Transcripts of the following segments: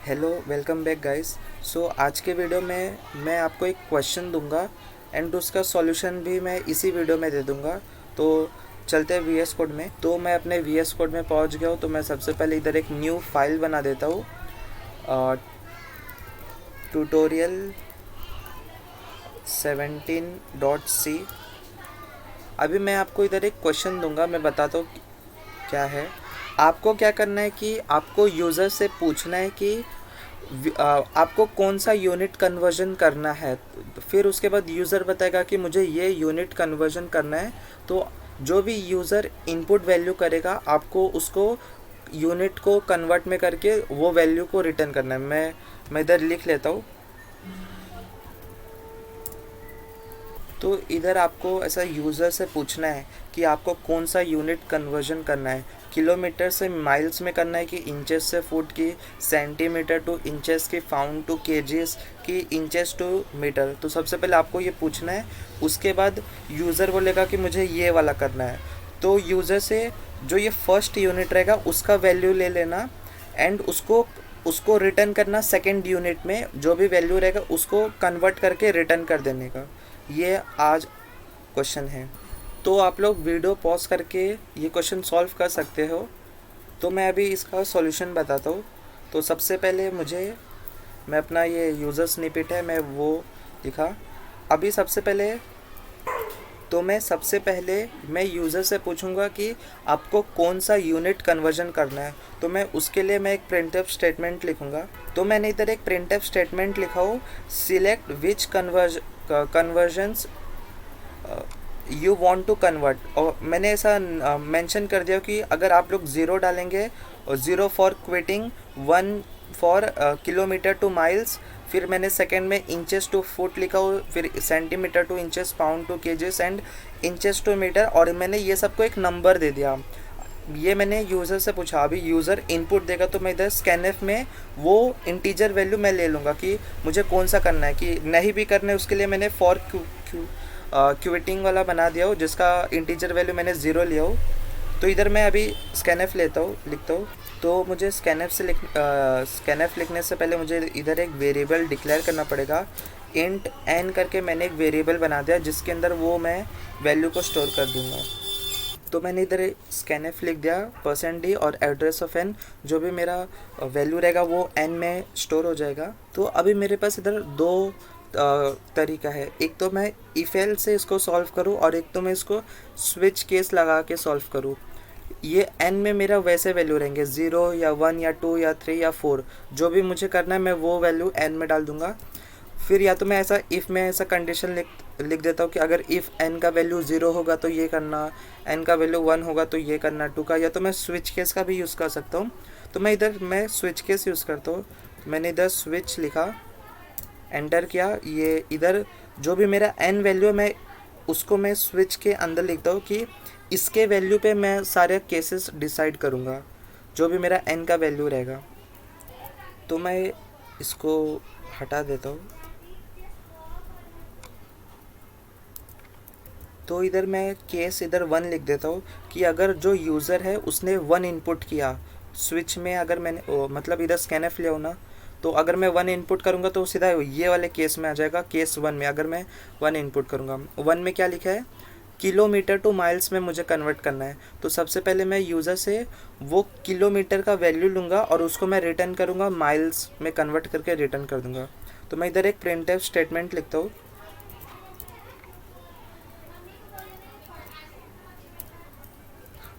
Hello, welcome back guys. So आज के video में मैं आपको एक क्वेश्चन दूंगा एंड उसका सॉल्यूशन भी मैं इसी वीडियो में दे दूंगा। तो चलते हैं वीएस कोड में। तो मैं अपने वीएस कोड में पहुंच गया हूँ। तो मैं सबसे पहले इधर एक न्यू फाइल बना देता हूँ, ट्यूटोरियल 17.c। अभी मैं आपको इधर एक क्वेश्चन दूंगा, मैं बताता हूँ क्या है। आपको क्या करना है कि आपको यूज़र से पूछना है कि आपको कौन सा यूनिट कन्वर्जन करना है। फिर उसके बाद यूज़र बताएगा कि मुझे ये यूनिट कन्वर्जन करना है। तो जो भी यूज़र इनपुट वैल्यू करेगा, आपको उसको यूनिट को कन्वर्ट में करके वो वैल्यू को रिटर्न करना है। मैं इधर लिख लेता हूँ। तो इधर आपको ऐसा यूज़र से पूछना है कि आपको कौन सा यूनिट कन्वर्जन करना है। किलोमीटर से माइल्स में करना है कि इंचेस से फुट की, सेंटीमीटर टू इंचेस की, पाउंड टू केजीस की, इंचेस टू मीटर। तो सबसे पहले आपको ये पूछना है। उसके बाद यूज़र बोलेगा कि मुझे ये वाला करना है। तो यूज़र से जो ये फर्स्ट यूनिट रहेगा उसका वैल्यू ले लेना एंड उसको उसको रिटर्न करना सेकेंड यूनिट में। जो भी वैल्यू रहेगा उसको कन्वर्ट करके रिटर्न कर देने का। ये आज क्वेश्चन है। तो आप लोग वीडियो पॉज करके ये क्वेश्चन सॉल्व कर सकते हो। तो मैं अभी इसका सॉल्यूशन बताता हूँ। तो सबसे पहले मैं अपना ये यूज़र स्निपेट है, मैं वो लिखा। अभी सबसे पहले मैं यूज़र से पूछूंगा कि आपको कौन सा यूनिट कन्वर्जन करना है। तो उसके लिए मैं एक प्रिंटफ स्टेटमेंट लिखूंगा। तो मैंने इधर एक प्रिंटफ स्टेटमेंट लिखा हो, select which conversions you want to convert. और मैंने ऐसा मेंशन कर दिया कि अगर आप लोग ज़ीरो डालेंगे, और zero for quitting, one for kilometre to miles, फिर मैंने सेकंड में इंचेस टू फुट लिखा हो, फिर centimetre to inches, pound to KGs and inches to metre. और मैंने ये सबको एक नंबर दे दिया। ये मैंने यूज़र से पूछा। अभी यूज़र इनपुट देगा तो मैं इधर स्कैनफ में वो इंटीजर वैल्यू मैं ले लूँगा कि मुझे कौन सा करना है। कि नहीं भी करना है उसके लिए मैंने फॉर क्विटिंग वाला बना दिया हो, जिसका इंटीजर वैल्यू मैंने ज़ीरो लिया हो। तो इधर मैं अभी स्कैनफ लिखता हूँ। तो मुझे स्कैनफ लिखने से पहले मुझे इधर एक वेरिएबल डिक्लेयर करना पड़ेगा। इंट एन करके मैंने एक वेरिएबल बना दिया जिसके अंदर वो मैं वैल्यू को स्टोर कर दूँगा। तो मैंने इधर स्कैनफ लिख दिया %d और एड्रेस ऑफ n। जो भी मेरा वैल्यू रहेगा वो n में स्टोर हो जाएगा। तो अभी मेरे पास इधर दो तरीका है। एक तो मैं इफ एल से इसको सॉल्व करूँ और एक तो मैं इसको स्विच केस लगा के सॉल्व करूँ। ये n में मेरा वैसे वैल्यू रहेंगे 0 या 1 या 2 या 3 या 4। जो भी मुझे करना है मैं वो वैल्यू n में डाल दूंगा। फिर या तो मैं ऐसा कंडीशन लिख देता हूँ कि अगर इफ़ n का वैल्यू 0 होगा तो ये करना, n का वैल्यू 1 होगा तो ये करना, 2 का। या तो मैं स्विच केस का भी यूज़ कर सकता हूँ। तो मैं स्विच केस यूज़ करता हूँ। मैंने इधर स्विच लिखा, एंटर किया। ये इधर जो भी मेरा n वैल्यू है उसको मैं स्विच के अंदर लिखता हूँ कि इसके वैल्यू पे मैं सारे केसेस डिसाइड करूँगा, जो भी मेरा n का वैल्यू रहेगा। तो मैं इसको हटा देता हूँ। तो इधर मैं केस इधर 1 लिख देता हूँ कि अगर जो यूज़र है उसने 1 इनपुट किया स्विच में, अगर मतलब इधर स्कैनफ लिया हो ना, तो अगर मैं 1 इनपुट करूँगा तो सीधा ये वाले केस में आ जाएगा। केस 1 में अगर मैं 1 इनपुट करूँगा, 1 में क्या लिखा है, किलोमीटर टू माइल्स में मुझे कन्वर्ट करना है। तो सबसे पहले मैं यूज़र से वो किलोमीटर का वैल्यू लूँगा और उसको मैं रिटर्न करूँगा, माइल्स में कन्वर्ट करके रिटर्न कर दूँगा। तो मैं इधर एक प्रिंटफ स्टेटमेंट लिखता हूँ।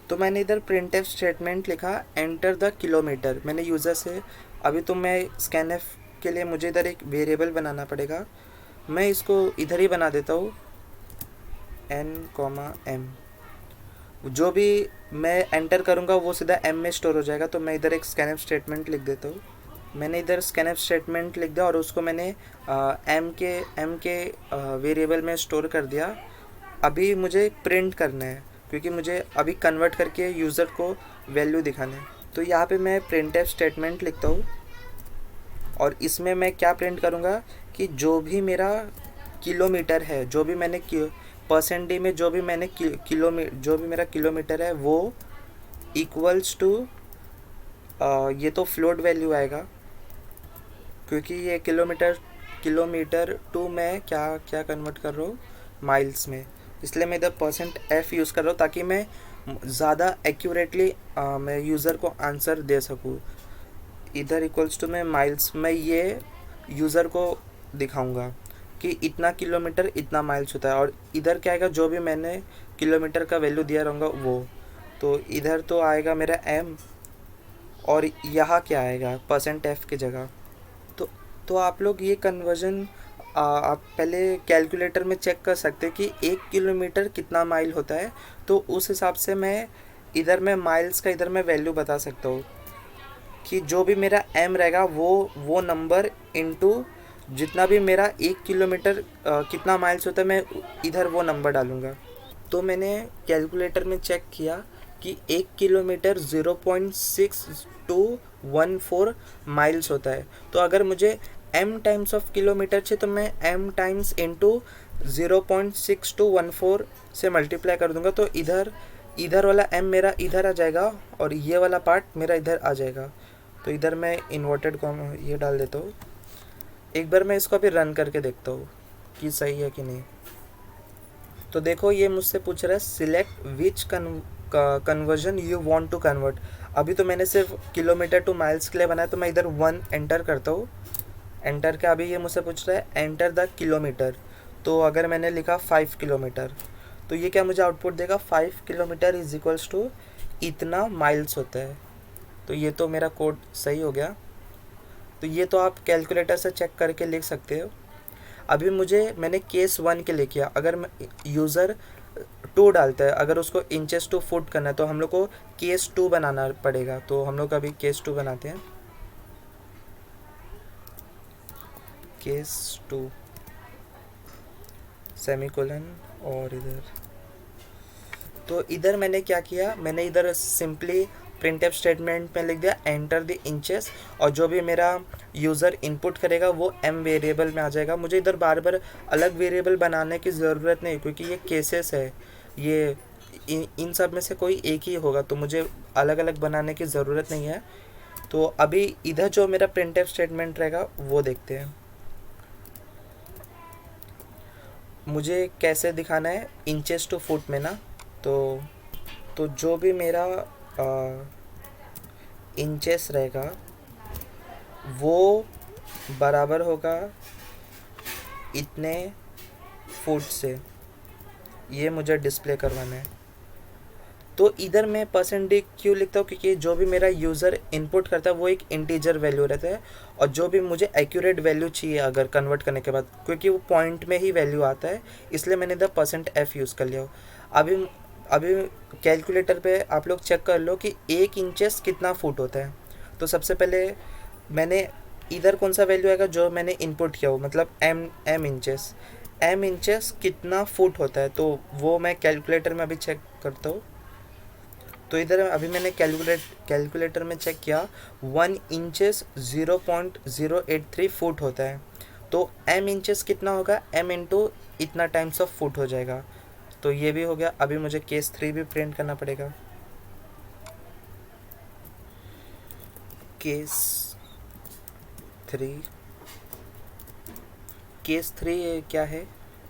तो मैंने इधर प्रिंटफ स्टेटमेंट लिखा, एंटर द किलोमीटर। मैंने यूज़र से अभी तो मैं स्कैनफ के लिए मुझे इधर एक वेरिएबल बनाना पड़ेगा। मैं इसको इधर ही बना देता हूँ, n, m। जो भी मैं एंटर करूँगा वो सीधा m में स्टोर हो जाएगा। तो मैं इधर एक स्कैनफ स्टेटमेंट लिख देता हूँ। मैंने इधर स्कैनफ स्टेटमेंट लिख दिया और उसको मैंने m के वेरिएबल में स्टोर कर दिया। अभी मुझे प्रिंट करना है क्योंकि मुझे अभी कन्वर्ट करके यूज़र को वैल्यू दिखाना है। तो यहाँ पे मैं प्रिंटफ स्टेटमेंट लिखता हूँ और इसमें मैं क्या प्रिंट करूँगा कि जो भी मेरा किलोमीटर है, जो भी मैंने %d में जो भी मेरा किलोमीटर है वो इक्वल्स टू, ये तो फ्लोट वैल्यू आएगा, क्योंकि ये किलोमीटर टू मैं क्या क्या कन्वर्ट कर रहा हूँ माइल्स में, इसलिए मैं इधर परसेंट एफ यूज़ कर रहा हूँ ताकि मैं ज़्यादा एक्यूरेटली मैं यूज़र को आंसर दे सकूँ। इधर इक्वल्स टू में माइल्स में ये यूज़र को दिखाऊंगा कि इतना किलोमीटर इतना माइल्स होता है, और इधर क्या आएगा जो भी मैंने किलोमीटर का वैल्यू दिया रहूँगा वो, तो इधर तो आएगा मेरा एम, और यहाँ क्या आएगा परसेंट एफ की जगह। तो आप लोग ये कन्वर्जन आप पहले कैलकुलेटर में चेक कर सकते हैं कि 1 किलोमीटर कितना माइल होता है, तो उस हिसाब से मैं माइल्स का इधर मैं वैल्यू बता सकता हूँ कि जो भी मेरा एम रहेगा वो नंबर इनटू जितना भी मेरा 1 किलोमीटर कितना माइल्स होता है मैं इधर वो नंबर डालूँगा। तो मैंने कैलकुलेटर में चेक किया कि 1 किलोमीटर 0.6214 माइल्स होता है। तो अगर मुझे m टाइम्स ऑफ किलोमीटर चाहिए तो मैं m टाइम्स इंटू 0.6214 से मल्टीप्लाई कर दूंगा, तो इधर वाला m मेरा इधर आ जाएगा और ये वाला पार्ट मेरा इधर आ जाएगा। तो इधर मैं इन्वर्टेड कॉमा ये डाल देता हूँ। एक बार मैं इसको अभी रन करके देखता हूँ कि सही है कि नहीं। तो देखो ये मुझसे पूछ रहा है select which conversion you want to convert. अभी तो मैंने सिर्फ किलोमीटर टू माइल्स के लिए बनाया, तो मैं इधर 1 एंटर करता हूँ। एंटर के अभी ये मुझसे पूछ रहा है एंटर द किलोमीटर। तो अगर मैंने लिखा 5 किलोमीटर तो ये क्या मुझे आउटपुट देगा 5 किलोमीटर इज इक्वल्स टू इतना माइल्स होता है। तो ये तो मेरा कोड सही हो गया। तो ये तो आप कैलकुलेटर से चेक करके लिख सकते हो। अभी मैंने केस 1 के लिए किया। अगर यूज़र 2 डालता है, अगर उसको इंचेस टू फुट करना है तो हम लोग को केस 2 बनाना पड़ेगा। तो हम लोग अभी केस 2 बनाते हैं। केस 2 सेमीकोलन और इधर। तो इधर मैंने क्या किया, मैंने इधर सिंपली प्रिंटफ स्टेटमेंट में लिख दिया एंटर द इंचेस, और जो भी मेरा यूज़र इनपुट करेगा वो एम वेरिएबल में आ जाएगा। मुझे इधर बार बार अलग वेरिएबल बनाने की ज़रूरत नहीं, क्योंकि ये केसेस है, ये इन सब में से कोई एक ही होगा, तो मुझे अलग अलग बनाने की ज़रूरत नहीं है। तो अभी इधर जो मेरा प्रिंटफ स्टेटमेंट रहेगा वो देखते हैं। मुझे कैसे दिखाना है इंचेस टू फुट में ना, तो जो भी मेरा इंचेस रहेगा वो बराबर होगा इतने फुट से, ये मुझे डिस्प्ले करवाना है। तो इधर मैं % क्यों लिखता हूँ, क्योंकि जो भी मेरा यूज़र इनपुट करता है वो एक इंटीजर वैल्यू रहता है, और जो भी मुझे एक्यूरेट वैल्यू चाहिए अगर कन्वर्ट करने के बाद, क्योंकि वो पॉइंट में ही वैल्यू आता है, इसलिए मैंने इधर %f यूज़ कर लिया हो। अभी कैलकुलेटर पे आप लोग चेक कर लो कि 1 इंचेस कितना फुट होता है। तो सबसे पहले मैंने इधर कौन सा वैल्यू आएगा जो मैंने इनपुट किया हो, मतलब m इंचेस कितना फुट होता है, तो वो मैं कैलकुलेटर में अभी चेक करता हूँ। तो इधर अभी मैंने कैलकुलेटर में चेक किया 1 इंचेस 0.083 फुट होता है। तो m इंचेस कितना होगा, m इंटू इतना टाइम्स ऑफ फुट हो जाएगा। तो ये भी हो गया। अभी मुझे केस 3 भी प्रिंट करना पड़ेगा। केस 3 क्या है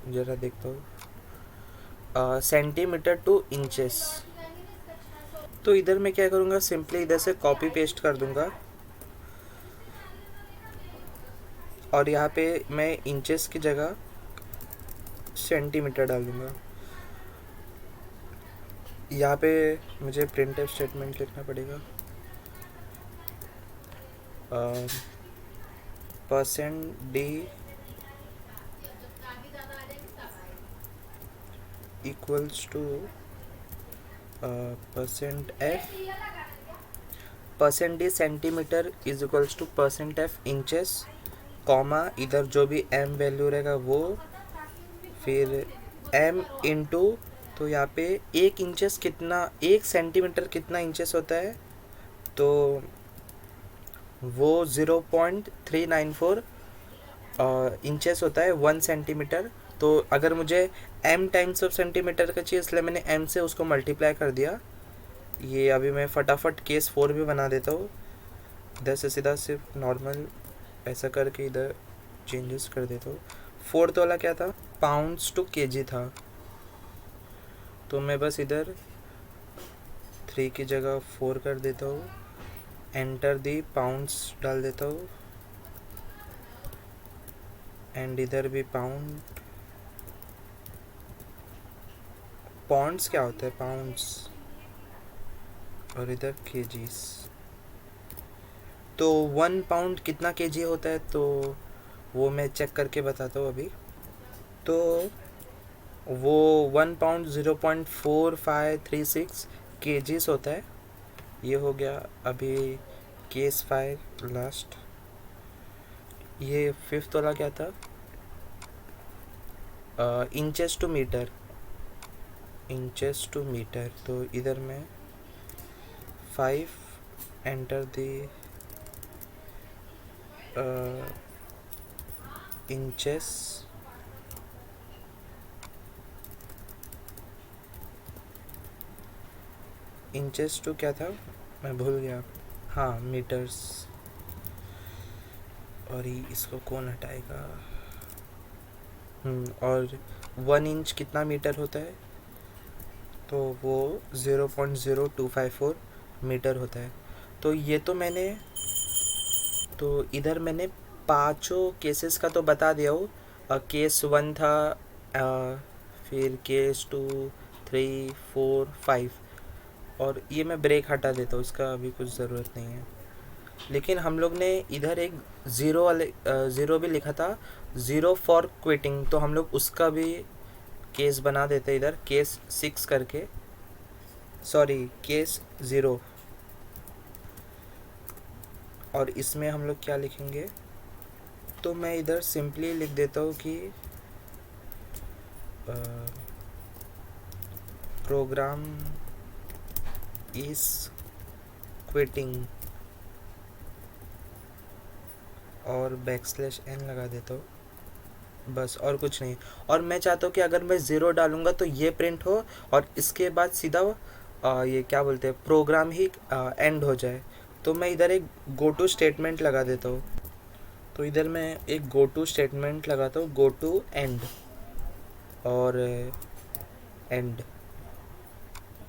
ज़रा देखता हूँ, सेंटीमीटर टू इंचेस। तो इधर मैं क्या करूँगा, सिंपली इधर से कॉपी पेस्ट कर दूँगा, और यहाँ पे मैं इंचेस की जगह सेंटीमीटर डाल दूँगा। यहाँ पे मुझे प्रिंटफ स्टेटमेंट लिखना पड़ेगा, %d equals to %d centimetre is equals to %f inches, comma इधर जो भी m वैल्यू रहेगा वो, फिर m इंटू, तो यहाँ पे 1 सेंटीमीटर कितना इंचेस होता है, तो वो 0.394 इंचेस होता है 1 सेंटीमीटर। तो अगर मुझे m टाइम्स ऑफ सेंटीमीटर का चाहिए, इसलिए मैंने m से उसको मल्टीप्लाई कर दिया। ये अभी मैं फटाफट केस 4 भी बना देता हूँ। इधर से सीधा सिर्फ नॉर्मल ऐसा करके इधर चेंजेस कर देता हूँ। फोर्थ वाला क्या था, पाउंड्स टू केजी था, तो मैं बस इधर 3 की जगह 4 कर देता हूँ, एंटर दी पाउंड्स डाल देता हूँ, एंड इधर भी पाउंड। पाउंड्स क्या होता है, पाउंड्स, और इधर केजीस। तो 1 पाउंड कितना केजी होता है, तो वो मैं चेक करके बताता हूँ अभी। तो वो 1 पाउंड 0.4536 केजीस होता है। ये हो गया अभी केस 5 लास्ट। ये फिफ्थ वाला क्या था, inches to metre, inches to metre. तो इधर मैं 5 एंटर दी इंचेस, इंचेस टू क्या था मैं भूल गया, हाँ मीटर्स। और इसको कौन हटाएगा, और 1 इंच कितना मीटर होता है, तो वो 0.0254 मीटर होता है। तो ये तो मैंने, तो इधर मैंने पांचों केसेस का तो बता दिया हूँ। केस 1 था, फिर केस 2, 3, 4, 5, और ये मैं ब्रेक हटा देता हूँ, इसका अभी कुछ ज़रूरत नहीं है। लेकिन हम लोग ने इधर एक ज़ीरो वाले ज़ीरो भी लिखा था, ज़ीरो फॉर क्विटिंग, तो हम लोग उसका भी केस बना देते इधर, केस 6 करके, सॉरी केस 0। और इसमें हम लोग क्या लिखेंगे, तो मैं इधर सिंपली लिख देता हूँ कि प्रोग्राम इज क्विटिंग, और बैकस्लैश n लगा देता हूँ, बस और कुछ नहीं। और मैं चाहता हूँ कि अगर मैं 0 डालूँगा तो ये प्रिंट हो, और इसके बाद सीधा ये क्या बोलते हैं, प्रोग्राम ही एंड हो जाए। तो मैं इधर एक गो टू स्टेटमेंट लगा देता हूँ। तो इधर मैं एक गो टू स्टेटमेंट लगाता हूँ, गो टू एंड, और एंड।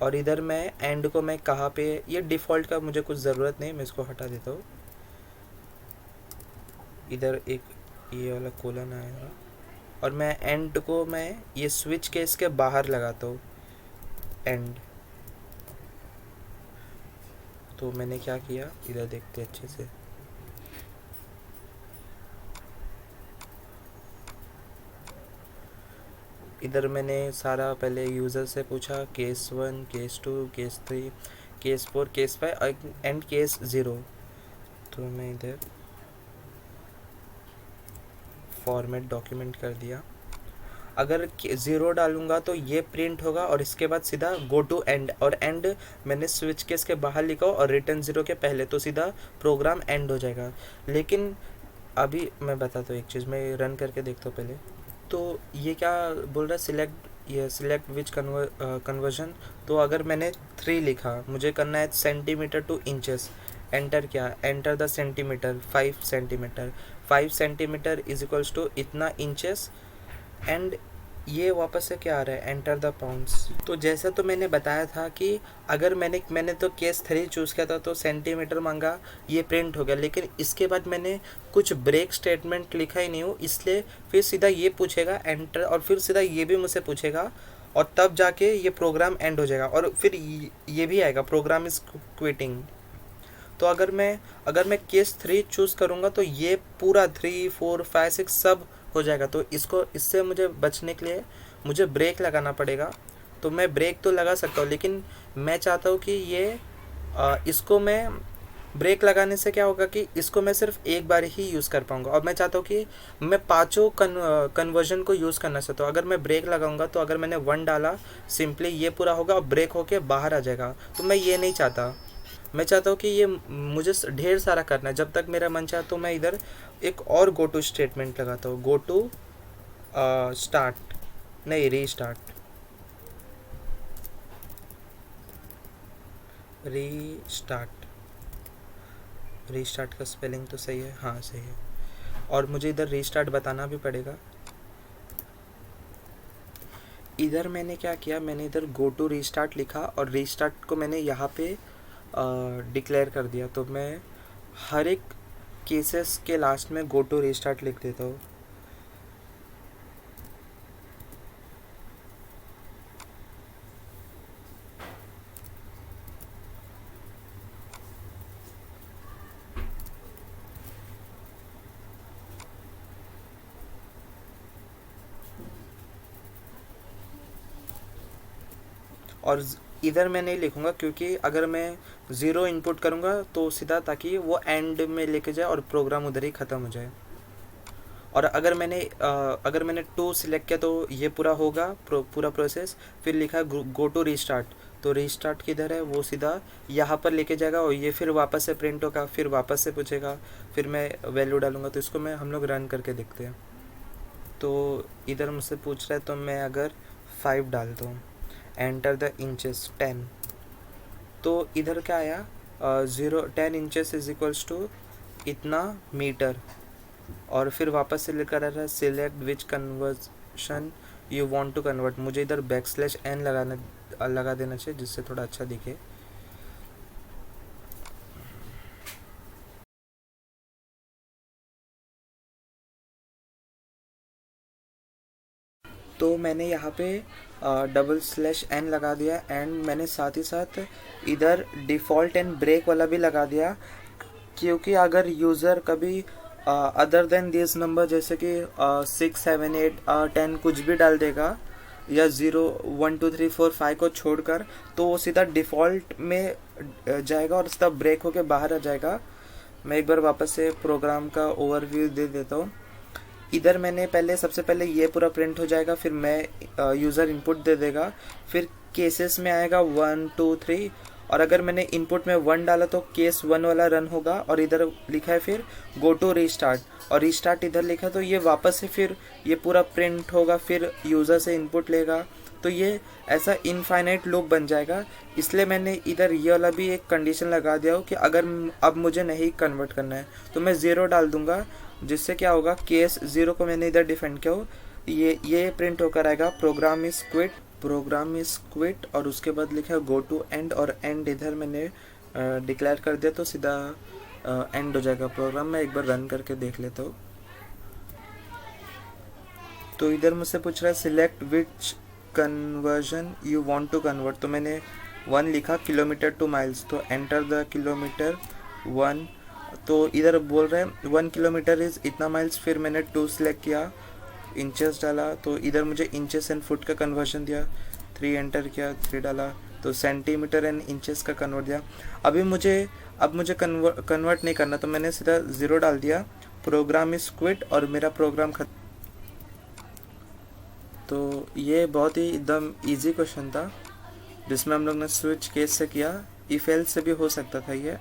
और इधर मैं एंड को मैं कहाँ पे, ये डिफ़ॉल्ट का मुझे कुछ ज़रूरत नहीं, मैं इसको हटा देता हूँ। इधर एक ये वाला कोलन आएगा, और मैं एंड को मैं ये स्विच केस के बाहर लगाता हूँ, एंड। तो मैंने क्या किया, इधर देखते अच्छे से, इधर मैंने सारा पहले यूज़र से पूछा, case 1, case 2, case 3, case 4, case 5 and case 0। तो मैं इधर फॉर्मेट डॉक्यूमेंट कर दिया। अगर 0 डालूंगा तो ये प्रिंट होगा, और इसके बाद सीधा गो टू एंड, और एंड मैंने स्विच केस के बाहर लिखा और रिटर्न 0 के पहले, तो सीधा प्रोग्राम एंड हो जाएगा। लेकिन अभी मैं बताता हूँ एक चीज़, मैं रन करके देखता हूँ पहले। तो ये क्या बोल रहा है, सिलेक्ट विच कन्वर्जन। तो अगर मैंने 3 लिखा, मुझे करना है सेंटीमीटर टू इंचेस, एंटर किया, enter the centimetre, 5 centimetre, 5 centimetre is equals to इतना इंचेस, एंड ये वापस से क्या आ रहा है, एंटर द पाउंड्स। तो जैसा तो मैंने बताया था कि अगर मैंने तो केस 3 चूज़ किया था, तो सेंटीमीटर मांगा, ये प्रिंट हो गया। लेकिन इसके बाद मैंने कुछ ब्रेक स्टेटमेंट लिखा ही नहीं हो, इसलिए फिर सीधा ये पूछेगा एंटर, और फिर सीधा ये भी मुझसे पूछेगा, और तब जाके ये प्रोग्राम एंड हो जाएगा, और फिर ये भी आएगा, प्रोग्राम इज़ क्विटिंग। तो अगर मैं केस 3 चूज़ करूँगा तो ये पूरा 3, 4, 5, 6 सब हो जाएगा। तो इससे मुझे बचने के लिए मुझे ब्रेक लगाना पड़ेगा। तो मैं ब्रेक तो लगा सकता हूँ, लेकिन मैं चाहता हूँ कि इसको मैं ब्रेक लगाने से क्या होगा कि इसको मैं सिर्फ एक बार ही यूज़ कर पाऊँगा, और मैं चाहता हूँ कि मैं पाँचों कन्वर्जन को यूज़ करना चाहता हूँ। अगर मैं ब्रेक लगाऊंगा तो अगर मैंने 1 डाला, सिंपली ये पूरा होगा और ब्रेक होके बाहर आ जाएगा। तो मैं ये नहीं चाहता। मैं चाहता हूँ कि ये मुझे ढेर सारा करना है, जब तक मेरा मन चाहे तो मैं इधर एक और गो टू स्टेटमेंट लगाता हूँ, गो टू स्टार्ट, नहीं रीस्टार्ट, रीस्टार्ट का स्पेलिंग तो सही है, हाँ सही है। और मुझे इधर रीस्टार्ट बताना भी पड़ेगा। इधर मैंने क्या किया, मैंने इधर गो टू रीस्टार्ट लिखा और रीस्टार्ट को मैंने यहाँ पे डिक्लेयर कर दिया। तो मैं हर एक केसेस के लास्ट में गो टू रीस्टार्ट लिख देता हूँ। और इधर मैं नहीं लिखूँगा क्योंकि अगर मैं ज़ीरो इनपुट करूँगा तो सीधा, ताकि वो एंड में लेके जाए और प्रोग्राम उधर ही ख़त्म हो जाए। और अगर मैंने टू सिलेक्ट किया तो ये पूरा होगा, पूरा प्रोसेस। फिर लिखा गो टू रीस्टार्ट, तो रीस्टार्ट किधर है, वो सीधा यहाँ पर लेके जाएगा और ये फिर वापस से प्रिंट होगा, फिर वापस से पूछेगा, फिर मैं वैल्यू डालूँगा। तो इसको हम लोग रन करके देखते हैं। तो इधर मुझसे पूछ रहा है, तो मैं अगर 5 डालता हूँ, एंटर द इंचेस 10, तो इधर क्या आया, 10 इंचेस इज इक्वल्स टू इतना मीटर। और फिर वापस से लेकर आ रहा है select which conversion you want to convert. मुझे इधर \n लगा देना चाहिए जिससे थोड़ा अच्छा दिखे। तो मैंने यहाँ पे \n लगा दिया एंड मैंने साथ ही साथ इधर डिफ़ॉल्ट एंड ब्रेक वाला भी लगा दिया, क्योंकि अगर यूज़र कभी अदर देन दिस नंबर जैसे कि 6 7 8 10 कुछ भी डाल देगा, या 0 1 2 3 4 5 को छोड़कर, तो वो सीधा डिफ़ॉल्ट में जाएगा और सीधा ब्रेक होके बाहर आ जाएगा। मैं एक बार वापस से प्रोग्राम का ओवरव्यू दे देता हूँ। इधर मैंने सबसे पहले ये पूरा प्रिंट हो जाएगा, फिर मैं यूज़र इनपुट दे देगा, फिर केसेस में आएगा 1 2 3, और अगर मैंने इनपुट में 1 डाला तो केस 1 वाला रन होगा। और इधर लिखा है फिर गो टू रीस्टार्ट, और रीस्टार्ट इधर लिखा है, तो ये वापस से फिर ये पूरा प्रिंट होगा, फिर यूज़र से इनपुट लेगा। तो ये ऐसा इनफाइनाइट लूप बन जाएगा। इसलिए मैंने इधर ये वाला भी एक कंडीशन लगा दिया हो कि अगर अब मुझे नहीं कन्वर्ट करना है तो मैं 0 डाल दूंगा, जिससे क्या होगा, केस 0 को मैंने इधर डिफाइन किया हो, ये प्रिंट होकर आएगा प्रोग्राम इज क्विट, और उसके बाद लिखा है गो टू एंड, और एंड इधर मैंने डिक्लेयर कर दिया, तो सीधा एंड हो जाएगा प्रोग्राम। मैं एक बार रन करके देख लेता हूँ। तो इधर मुझसे पूछ रहा है select which conversion you want to convert, तो मैंने 1 लिखा किलोमीटर टू माइल्स, तो एंटर द किलोमीटर 1। तो इधर बोल रहे हैं 1 किलोमीटर इज़ इतना माइल्स, फिर मैंने 2 सेलेक्ट किया, इंचेस डाला, तो इधर मुझे इंचेस एंड फुट का कन्वर्जन दिया, 3 एंटर किया, 3 डाला, तो सेंटीमीटर एंड इंचेस का कन्वर्ट दिया। अब मुझे कन्वर्ट नहीं करना, तो मैंने सीधा 0 डाल दिया, प्रोग्राम इज क्विट, और मेरा प्रोग्राम खत्म। तो ये बहुत ही एकदम इजी क्वेश्चन था जिसमें हम लोग ने स्विच केस से किया, इफ एल्स से भी हो सकता था ये।